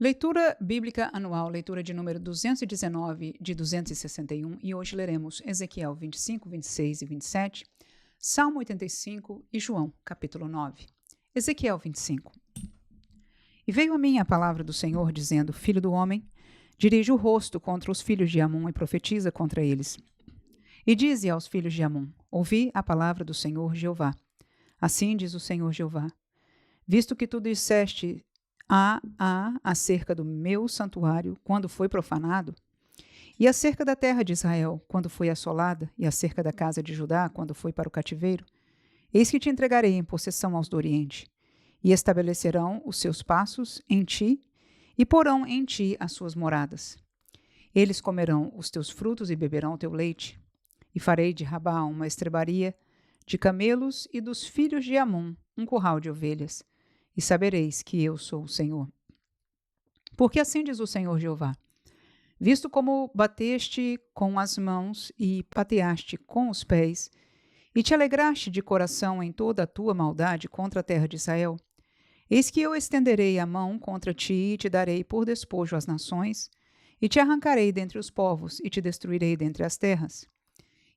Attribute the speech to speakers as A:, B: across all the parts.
A: Leitura Bíblica Anual, leitura de número 219 de 261, e hoje leremos Ezequiel 25, 26 e 27, Salmo 85 e João, capítulo 9. Ezequiel 25. E veio a mim a palavra do Senhor, dizendo: Filho do homem, dirige o rosto contra os filhos de Amon e profetiza contra eles. E dize aos filhos de Amon: Ouvi a palavra do Senhor Jeová. Assim diz o Senhor Jeová: Visto que tu disseste acerca do meu santuário, quando foi profanado, e acerca da terra de Israel, quando foi assolada, e acerca da casa de Judá, quando foi para o cativeiro, eis que te entregarei em possessão aos do Oriente, e estabelecerão os seus passos em ti, e porão em ti as suas moradas. Eles comerão os teus frutos e beberão o teu leite, e farei de Rabá uma estrebaria de camelos, e dos filhos de Amon um curral de ovelhas, e sabereis que eu sou o Senhor. Porque assim diz o Senhor Jeová: Visto como bateste com as mãos e pateaste com os pés, e te alegraste de coração em toda a tua maldade contra a terra de Israel, eis que eu estenderei a mão contra ti e te darei por despojo às nações, e te arrancarei dentre os povos e te destruirei dentre as terras.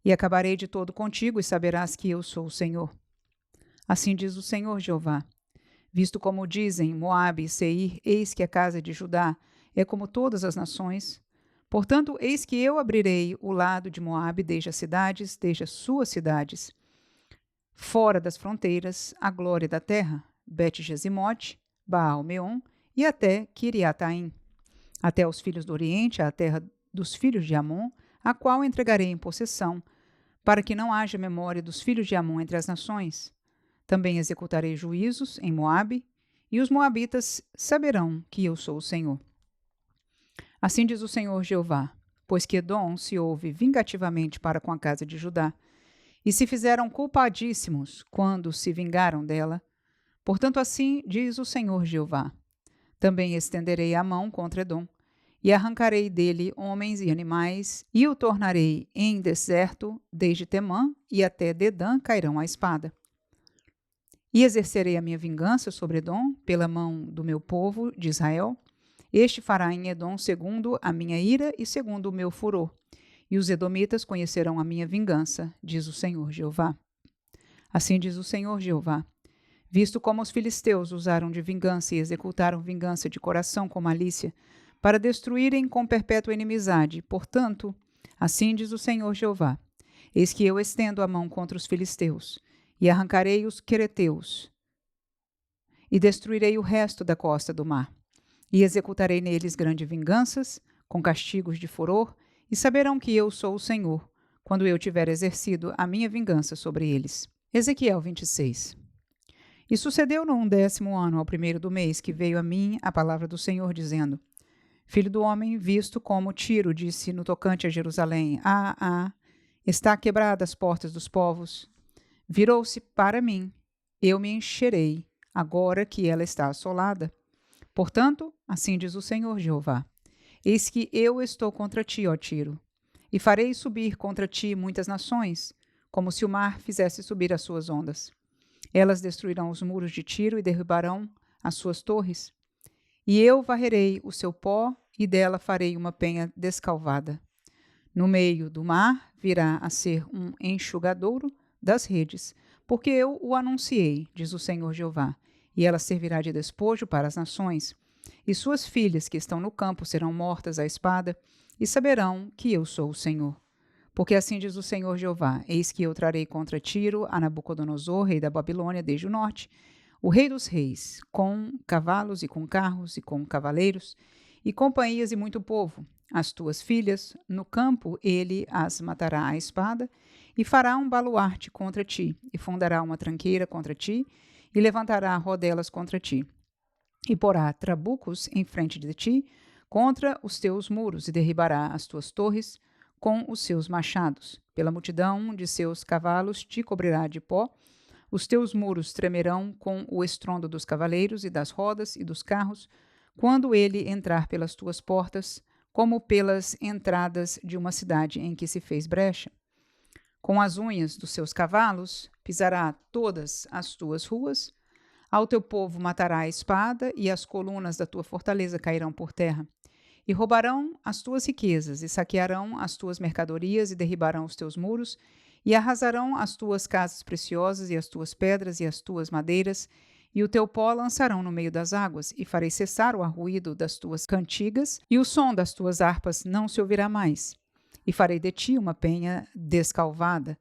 A: E acabarei de todo contigo e saberás que eu sou o Senhor. Assim diz o Senhor Jeová: Visto como dizem Moabe e Seir, eis que a casa de Judá é como todas as nações. Portanto, eis que eu abrirei o lado de Moabe desde as cidades, desde as suas cidades, fora das fronteiras, a glória da terra, Bet-Jesimote, Baal-Meon e até Kiriataim, até os filhos do Oriente, a terra dos filhos de Amon, a qual entregarei em possessão, para que não haja memória dos filhos de Amon entre as nações. Também executarei juízos em Moabe, e os moabitas saberão que eu sou o Senhor. Assim diz o Senhor Jeová: pois que Edom se houve vingativamente para com a casa de Judá, e se fizeram culpadíssimos quando se vingaram dela, portanto assim diz o Senhor Jeová: também estenderei a mão contra Edom, e arrancarei dele homens e animais, e o tornarei em deserto, desde Temã e até Dedã cairão a espada. E exercerei a minha vingança sobre Edom, pela mão do meu povo de Israel. Este fará em Edom segundo a minha ira e segundo o meu furor. E os edomitas conhecerão a minha vingança, diz o Senhor Jeová. Assim diz o Senhor Jeová: visto como os filisteus usaram de vingança e executaram vingança de coração com malícia, para destruírem com perpétua inimizade, portanto, assim diz o Senhor Jeová: eis que eu estendo a mão contra os filisteus, e arrancarei os quereteus, e destruirei o resto da costa do mar, e executarei neles grandes vinganças, com castigos de furor, e saberão que eu sou o Senhor, quando eu tiver exercido a minha vingança sobre eles. Ezequiel 26. E sucedeu no 11º ano, ao primeiro do mês, que veio a mim a palavra do Senhor, dizendo: Filho do homem, visto como Tiro disse no tocante a Jerusalém: está quebrada as portas dos povos. Virou-se para mim, eu me encherei, agora que ela está assolada. Portanto, assim diz o Senhor Jeová: eis que eu estou contra ti, ó Tiro, e farei subir contra ti muitas nações, como se o mar fizesse subir as suas ondas. Elas destruirão os muros de Tiro e derribarão as suas torres. E eu varrerei o seu pó, e dela farei uma penha descalvada. No meio do mar virá a ser um enxugadouro das redes, porque eu o anunciei, diz o Senhor Jeová, e ela servirá de despojo para as nações, e suas filhas que estão no campo serão mortas à espada, e saberão que eu sou o Senhor. Porque assim diz o Senhor Jeová: eis que eu trarei contra Tiro a Nabucodonosor, rei da Babilônia, desde o norte, o rei dos reis, com cavalos e com carros e com cavaleiros, e companhias e muito povo. As tuas filhas, no campo ele as matará à espada, e fará um baluarte contra ti, e fundará uma tranqueira contra ti, e levantará rodelas contra ti, e porá trabucos em frente de ti, contra os teus muros, e derribará as tuas torres com os seus machados. Pela multidão de seus cavalos te cobrirá de pó, os teus muros tremerão com o estrondo dos cavaleiros e das rodas e dos carros, quando ele entrar pelas tuas portas, como pelas entradas de uma cidade em que se fez brecha. Com as unhas dos seus cavalos pisará todas as tuas ruas, Ao teu povo matará a espada, e as colunas da tua fortaleza cairão por terra. E roubarão as tuas riquezas, e saquearão as tuas mercadorias, e derribarão os teus muros, e arrasarão as tuas casas preciosas, e as tuas pedras, e as tuas madeiras, e o teu pó lançarão no meio das águas, e farei cessar o arruído das tuas cantigas, e o som das tuas harpas não se ouvirá mais. E farei de ti uma penha descalvada.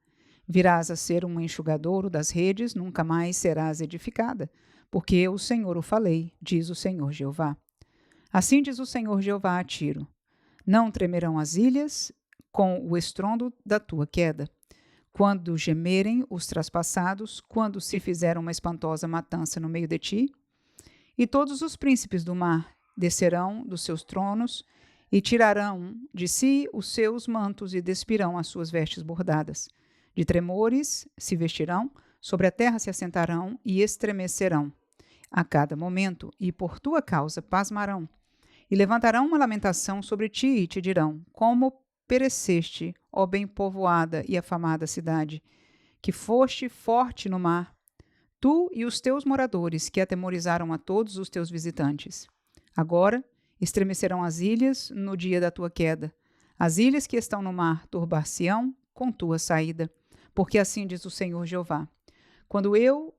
A: Virás a ser um enxugadouro das redes, nunca mais serás edificada, porque eu, o Senhor, o falei, diz o Senhor Jeová. Assim diz o Senhor Jeová a Tiro: não tremerão as ilhas com o estrondo da tua queda. Quando gemerem os traspassados, quando se fizer uma espantosa matança no meio de ti, e todos os príncipes do mar descerão dos seus tronos e tirarão de si os seus mantos e despirão as suas vestes bordadas. De tremores se vestirão, sobre a terra se assentarão e estremecerão a cada momento, e por tua causa pasmarão. E levantarão uma lamentação sobre ti e te dirão: como pereceste, ó bem povoada e afamada cidade, que foste forte no mar, tu e os teus moradores, que atemorizaram a todos os teus visitantes. Agora estremecerão as ilhas no dia da tua queda. As ilhas que estão no mar turbar-se-ão com tua saída, porque assim diz o Senhor Jeová: quando eu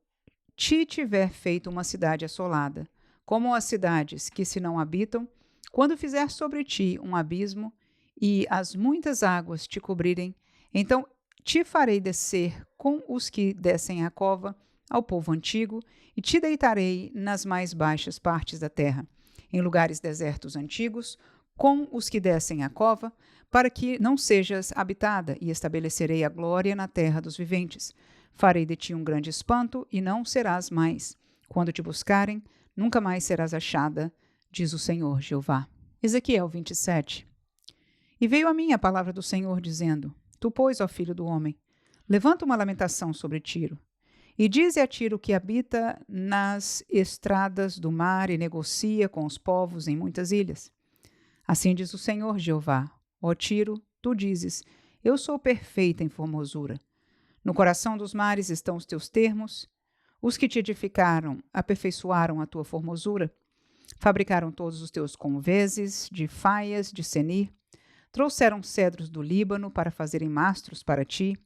A: te tiver feito uma cidade assolada, como as cidades que se não habitam, quando fizer sobre ti um abismo e as muitas águas te cobrirem, então te farei descer com os que descem à cova ao povo antigo, e te deitarei nas mais baixas partes da terra, em lugares desertos antigos, com os que descem à cova, para que não sejas habitada, e estabelecerei a glória na terra dos viventes. Farei de ti um grande espanto, e não serás mais. Quando te buscarem, nunca mais serás achada, diz o Senhor Jeová. Ezequiel 27. E veio a mim a palavra do Senhor, dizendo: tu, pois, ó filho do homem, levanta uma lamentação sobre Tiro, e dize a Tiro que habita nas estradas do mar e negocia com os povos em muitas ilhas. Assim diz o Senhor Jeová: ó Tiro, tu dizes: eu sou perfeita em formosura. No coração dos mares estão os teus termos. Os que te edificaram aperfeiçoaram a tua formosura. Fabricaram todos os teus conveses de faias de Senir. Trouxeram cedros do Líbano para fazerem mastros para ti.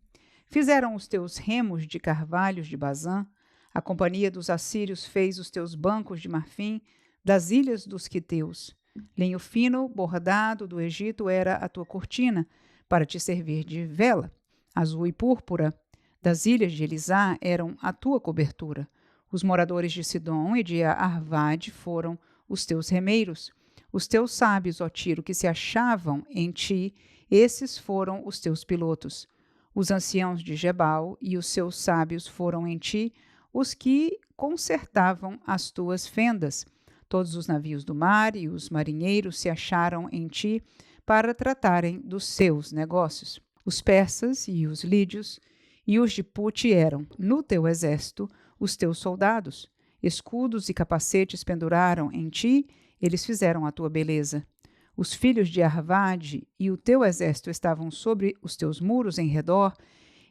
A: Fizeram os teus remos de carvalhos de Bazã. A companhia dos assírios fez os teus bancos de marfim das ilhas dos quiteus. Linho fino, bordado do Egito era a tua cortina, para te servir de vela. Azul e púrpura das ilhas de Elisá eram a tua cobertura. Os moradores de Sidom e de Arvade foram os teus remeiros. Os teus sábios, ó Tiro, que se achavam em ti, esses foram os teus pilotos. Os anciãos de Gebal e os seus sábios foram em ti os que consertavam as tuas fendas. Todos os navios do mar e os marinheiros se acharam em ti para tratarem dos seus negócios. Os persas e os lídios e os de Pute eram, no teu exército, os teus soldados. Escudos e capacetes penduraram em ti, eles fizeram a tua beleza. Os filhos de Arvade e o teu exército estavam sobre os teus muros em redor,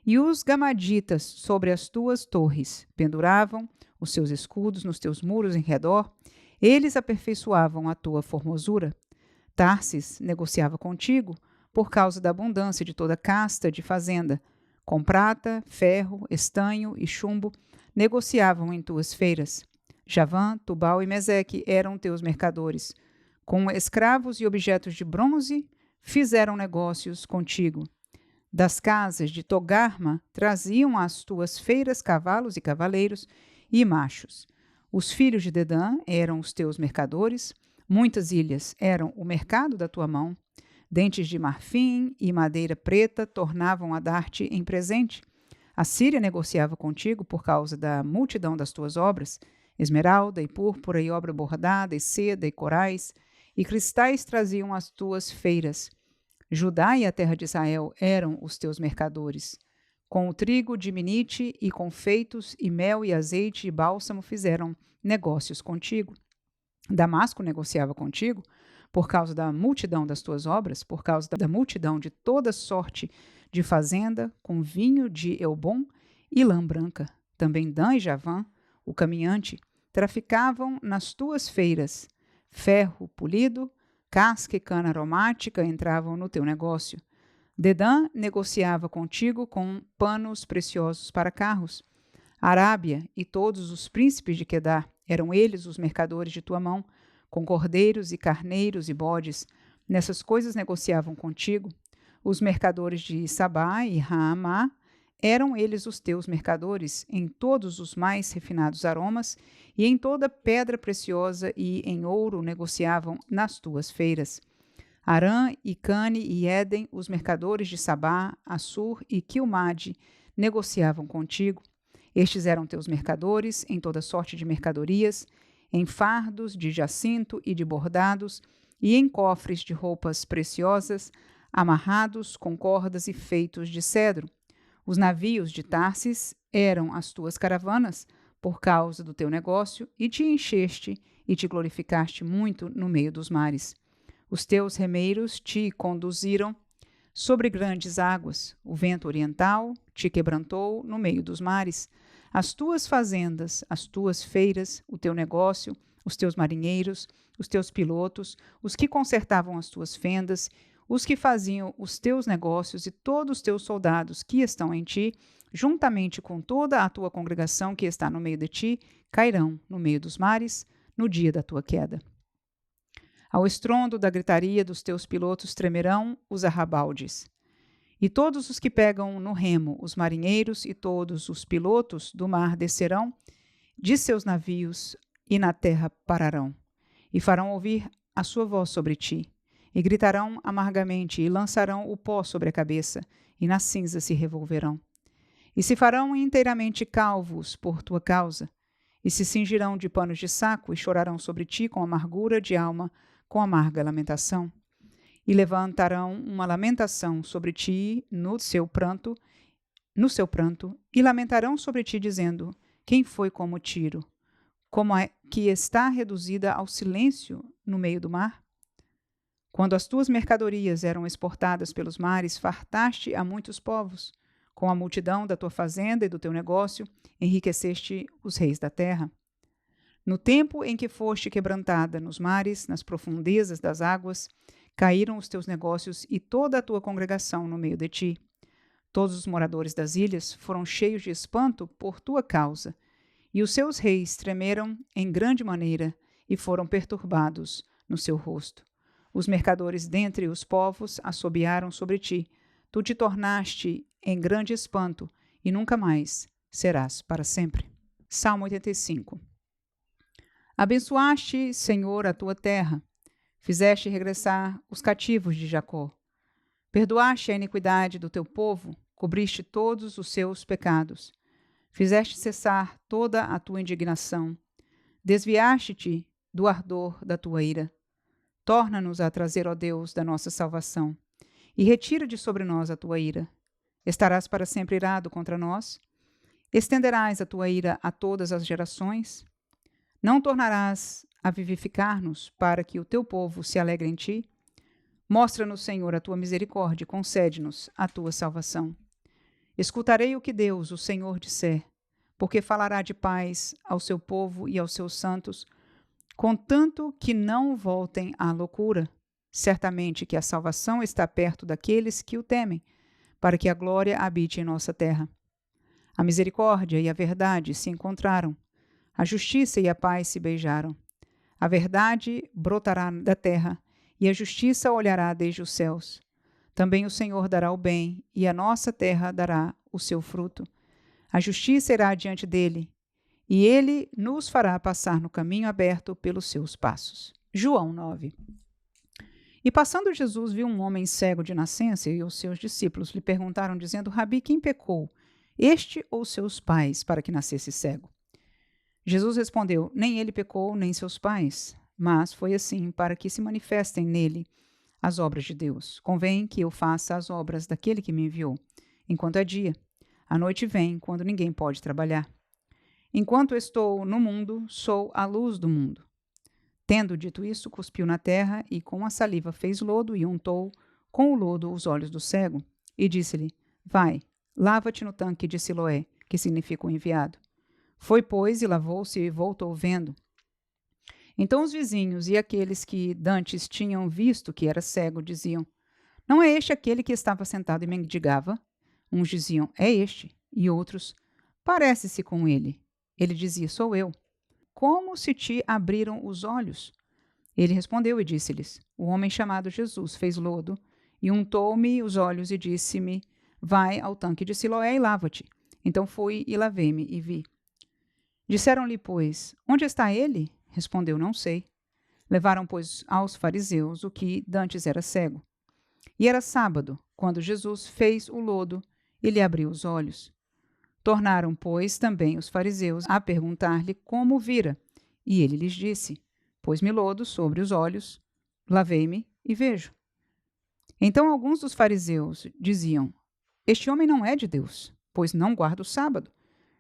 A: e os gamaditas sobre as tuas torres. Penduravam os seus escudos nos teus muros em redor, eles aperfeiçoavam a tua formosura. Tarsis negociava contigo por causa da abundância de toda casta de fazenda. Com prata, ferro, estanho e chumbo, negociavam em tuas feiras. Javã, Tubal e Meseque eram teus mercadores. Com escravos e objetos de bronze, fizeram negócios contigo. Das casas de Togarma traziam às tuas feiras cavalos e cavaleiros e machos. Os filhos de Dedã eram os teus mercadores. Muitas ilhas eram o mercado da tua mão. Dentes de marfim e madeira preta tornavam a dar-te em presente. A Síria negociava contigo por causa da multidão das tuas obras, esmeralda e púrpura e obra bordada e seda e corais, e cristais traziam as tuas feiras. Judá e a terra de Israel eram os teus mercadores. Com o trigo de Minite e com feitos e mel e azeite e bálsamo fizeram negócios contigo. Damasco negociava contigo por causa da multidão das tuas obras, por causa da multidão de toda sorte de fazenda, com vinho de Elbom e lã branca. Também Dan e Javã, o caminhante, traficavam nas tuas feiras. Ferro polido, casca e cana aromática entravam no teu negócio. Dedã negociava contigo com panos preciosos para carros. Arábia e todos os príncipes de Quedar, eram eles os mercadores de tua mão, com cordeiros e carneiros e bodes. Nessas coisas negociavam contigo. Os mercadores de Sabá e Raamá, eram eles os teus mercadores em todos os mais refinados aromas, e em toda pedra preciosa e em ouro negociavam nas tuas feiras. Arã e Cane e Éden, os mercadores de Sabá, Assur e Quilmade, negociavam contigo. Estes eram teus mercadores em toda sorte de mercadorias, em fardos de jacinto e de bordados, e em cofres de roupas preciosas, amarrados com cordas e feitos de cedro. Os navios de Tarsis eram as tuas caravanas, por causa do teu negócio, e te encheste e te glorificaste muito no meio dos mares. Os teus remeiros te conduziram sobre grandes águas. O vento oriental te quebrantou no meio dos mares. As tuas fazendas, as tuas feiras, o teu negócio, os teus marinheiros, os teus pilotos, os que consertavam as tuas fendas, os que faziam os teus negócios e todos os teus soldados que estão em ti, juntamente com toda a tua congregação que está no meio de ti, cairão no meio dos mares no dia da tua queda. Ao estrondo da gritaria dos teus pilotos tremerão os arrabaldes. E todos os que pegam no remo, os marinheiros e todos os pilotos do mar descerão de seus navios e na terra pararão. E farão ouvir a sua voz sobre ti. E gritarão amargamente e lançarão o pó sobre a cabeça, e na cinza se revolverão. E se farão inteiramente calvos por tua causa, e se cingirão de panos de saco e chorarão sobre ti com amargura de alma, com amarga lamentação. E levantarão uma lamentação sobre ti no seu pranto, e lamentarão sobre ti, dizendo: quem foi como Tiro? Como é que está reduzida ao silêncio no meio do mar? Quando as tuas mercadorias eram exportadas pelos mares, fartaste a muitos povos. Com a multidão da tua fazenda e do teu negócio, enriqueceste os reis da terra. No tempo em que foste quebrantada nos mares, nas profundezas das águas, caíram os teus negócios e toda a tua congregação no meio de ti. Todos os moradores das ilhas foram cheios de espanto por tua causa, e os seus reis tremeram em grande maneira e foram perturbados no seu rosto. Os mercadores dentre os povos assobiaram sobre ti. Tu te tornaste em grande espanto e nunca mais serás para sempre. Salmo 85. Abençoaste, Senhor, a tua terra. Fizeste regressar os cativos de Jacó. Perdoaste a iniquidade do teu povo, cobriste todos os seus pecados. Fizeste cessar toda a tua indignação. Desviaste-te do ardor da tua ira. Torna-nos a trazer, ó Deus, da nossa salvação, e retira de sobre nós a tua ira. Estarás para sempre irado contra nós? Estenderás a tua ira a todas as gerações? Não tornarás a vivificar-nos para que o teu povo se alegre em ti? Mostra-nos, Senhor, a tua misericórdia e concede-nos a tua salvação. Escutarei o que Deus, o Senhor, disser, porque falará de paz ao seu povo e aos seus santos, contanto que não voltem à loucura. Certamente que a salvação está perto daqueles que o temem, para que a glória habite em nossa terra. A misericórdia e a verdade se encontraram, a justiça e a paz se beijaram. A verdade brotará da terra, e a justiça olhará desde os céus. Também o Senhor dará o bem, e a nossa terra dará o seu fruto. A justiça irá diante dele, e ele nos fará passar no caminho aberto pelos seus passos. João 9. E passando Jesus viu um homem cego de nascença, e os seus discípulos lhe perguntaram, dizendo: Rabi, quem pecou, este ou seus pais, para que nascesse cego? Jesus respondeu: nem ele pecou, nem seus pais, mas foi assim para que se manifestem nele as obras de Deus. Convém que eu faça as obras daquele que me enviou, enquanto é dia. A noite vem, quando ninguém pode trabalhar. Enquanto estou no mundo, sou a luz do mundo. Tendo dito isso, cuspiu na terra e com a saliva fez lodo e untou com o lodo os olhos do cego. E disse-lhe: vai, lava-te no tanque de Siloé, que significa o enviado. Foi, pois, e lavou-se e voltou vendo. Então os vizinhos e aqueles que dantes tinham visto que era cego diziam: Não é este aquele que estava sentado e mendigava? Uns diziam: É este. E outros: Parece-se com ele. Ele dizia: Sou eu. Como se te abriram os olhos? Ele respondeu e disse-lhes: O homem chamado Jesus fez lodo e untou-me os olhos e disse-me: Vai ao tanque de Siloé e lava-te. Então fui e lavei-me e vi. Disseram-lhe, pois: Onde está ele? Respondeu: Não sei. Levaram, pois, aos fariseus o que dantes era cego. E era sábado, quando Jesus fez o lodo e lhe abriu os olhos. Tornaram, pois, também os fariseus a perguntar-lhe como vira. E ele lhes disse: Pôs-me lodo sobre os olhos, lavei-me e vejo. Então alguns dos fariseus diziam: Este homem não é de Deus, pois não guarda o sábado.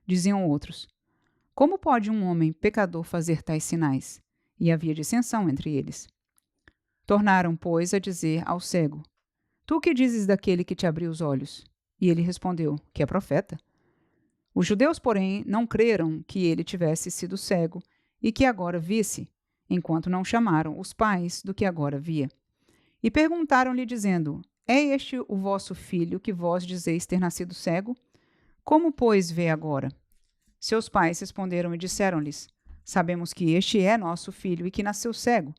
A: Diziam outros: Como pode um homem pecador fazer tais sinais? E havia dissensão entre eles. Tornaram, pois, a dizer ao cego: Tu que dizes daquele que te abriu os olhos? E ele respondeu: Que é profeta. Os judeus, porém, não creram que ele tivesse sido cego e que agora visse, enquanto não chamaram os pais do que agora via. E perguntaram-lhe, dizendo: É este o vosso filho que vós dizeis ter nascido cego? Como, pois, vê agora? Seus pais responderam e disseram-lhes: Sabemos que este é nosso filho e que nasceu cego,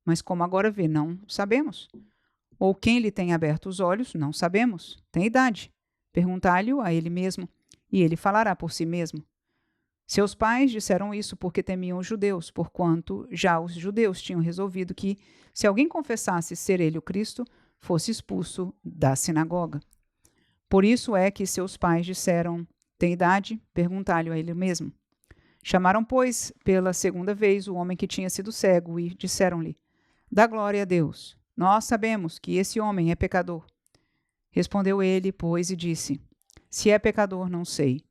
A: mas como agora vê, não sabemos. Ou quem lhe tem aberto os olhos, não sabemos. Tem idade. Perguntai-lhe a ele mesmo, e ele falará por si mesmo. Seus pais disseram isso porque temiam os judeus, porquanto já os judeus tinham resolvido que, se alguém confessasse ser ele o Cristo, fosse expulso da sinagoga. Por isso é que seus pais disseram: Tem idade? Perguntai-lhe a ele mesmo. Chamaram, pois, pela segunda vez o homem que tinha sido cego e disseram-lhe: Dá glória a Deus. Nós sabemos que esse homem é pecador. Respondeu ele, pois, e disse: Se é pecador, não sei.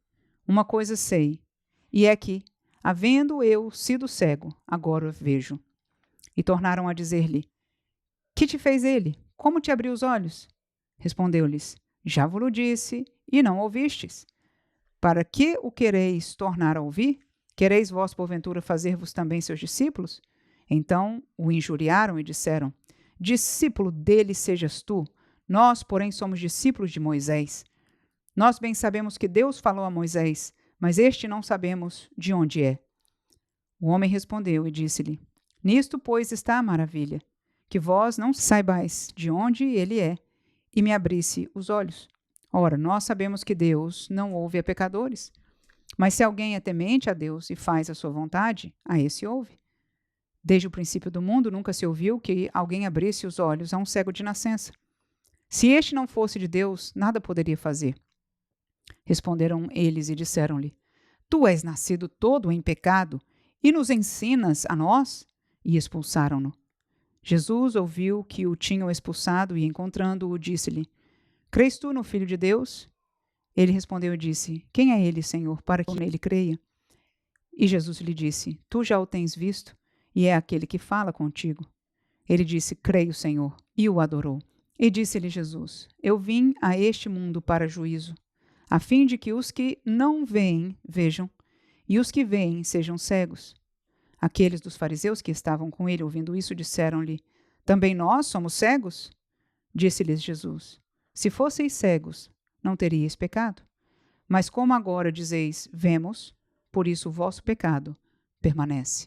A: Uma coisa sei, e é que, havendo eu sido cego, agora vejo. E tornaram a dizer-lhe: Que te fez ele? Como te abriu os olhos? Respondeu-lhes: Já vos disse, e não ouvistes. Para que o quereis tornar a ouvir? Quereis vós, porventura, fazer-vos também seus discípulos? Então o injuriaram e disseram: Discípulo dele sejas tu, nós, porém, somos discípulos de Moisés. Nós bem sabemos que Deus falou a Moisés, mas este não sabemos de onde é. O homem respondeu e disse-lhe: Nisto, pois, está a maravilha, que vós não saibais de onde ele é, e me abrisse os olhos. Ora, nós sabemos que Deus não ouve a pecadores, mas se alguém é temente a Deus e faz a sua vontade, a esse ouve. Desde o princípio do mundo nunca se ouviu que alguém abrisse os olhos a um cego de nascença. Se este não fosse de Deus, nada poderia fazer. Responderam eles e disseram-lhe: Tu és nascido todo em pecado e nos ensinas a nós? E expulsaram-no. Jesus ouviu que o tinham expulsado e, encontrando-o, disse-lhe: Crês tu no Filho de Deus? Ele respondeu e disse: Quem é ele, Senhor, para que nele creia? E Jesus lhe disse: Tu já o tens visto, e é aquele que fala contigo. Ele disse: Creio, Senhor, e o adorou. E disse-lhe Jesus: Eu vim a este mundo para juízo, a fim de que os que não veem vejam, e os que veem sejam cegos. Aqueles dos fariseus que estavam com ele ouvindo isso disseram-lhe: Também nós somos cegos? Disse-lhes Jesus: Se fosseis cegos, não teríeis pecado. Mas como agora dizeis: Vemos, por isso o vosso pecado permanece.